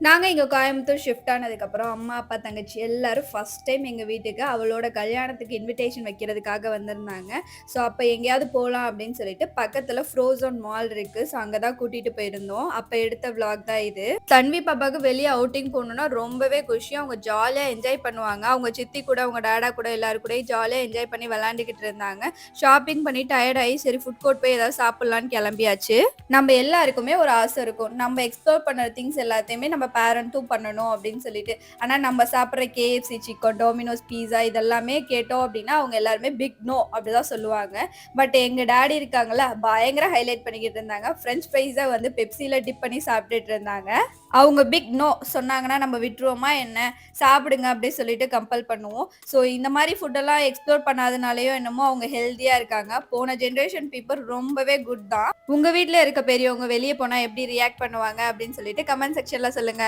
நாங்க இங்க கோயம்புத்தூர் ஷிஃப்ட் ஆனதுக்கப்புறம், அம்மா, அப்பா, தங்கச்சி எல்லாரும் ஃபர்ஸ்ட் டைம் எங்க வீட்டுக்கு அவளோட கல்யாணத்துக்கு இன்விடேஷன் வைக்கிறதுக்காக வந்திருந்தாங்க. ஸோ, அப்ப எங்கேயாவது போலாம் அப்படின்னு சொல்லிட்டு, பக்கத்துல ஃப்ரோசன் மால் இருக்கு. ஸோ, அங்க தான் கூட்டிட்டு போயிருந்தோம். அப்ப எடுத்த விளாக் தான் இது. தன்வி பாப்பாவுக்கு வெளிய அவுட்டிங் போணும்னா ரொம்பவே குஷி. அவங்க ஜாலியா என்ஜாய் பண்ணுவாங்க. அவங்க சித்தி கூட, அவங்க டாடா கூட எல்லாரும் கூடயும் ஜாலியா என்ஜாய் பண்ணி விளையாண்டுக்கிட்டு இருந்தாங்க. ஷாப்பிங் பண்ணி டயர்ட் ஆயி, சரி ஃபுட் கோர்ட் போய் ஏதாவது சாப்பிடலான்னு கிளம்பியாச்சு. நம்ம எல்லாருக்குமே ஒரு ஆசை இருக்கும். நம்ம எக்ஸ்ப்ளோர் பண்ண திங்ஸ் எல்லாத்தையுமே நம்ம பேரண்ட்டும் பண்ணணும் அப்படின்னு சொல்லிட்டு. ஆனா நம்ம சாப்பிடுற KFC சிக்கன், டோமினோஸ் பீஸா இதெல்லாமே கேட்டோம் அப்படின்னா, அவங்க எல்லாருமே பிக் நோ அப்படிதான் சொல்லுவாங்க. பட் எங்க டாடி இருக்காங்கல்ல, பயங்கர ஹைலைட் பண்ணிக்கிட்டு இருந்தாங்க. ஃப்ரெஞ்ச் ஃப்ரைஸ வந்து பெப்சில டிப் பண்ணி சாப்பிட்டுட்டு இருந்தாங்க. அவங்க பிக் நோ சொன்னாங்கன்னா நம்ம விட்டுருவோமா என்ன? சாப்பிடுங்க அப்படி சொல்லிட்டு கம்பல் பண்ணுவோம். ஸோ இந்த மாரி ஃபுட்டெல்லாம் எக்ஸ்ப்ளோர் பண்ணாதனாலயோ என்னமோ அவங்க ஹெல்தியா இருக்காங்க. போன ஜெனரேஷன் பீப்பிள் ரொம்பவே குட் தான். உங்க வீட்ல இருக்க பெரியவங்க வெளிய போனா எப்படி ரியாக்ட் பண்ணுவாங்க அப்படின்னு சொல்லிட்டு கமெண்ட் செக்ஷன்ல சொல்லுங்க.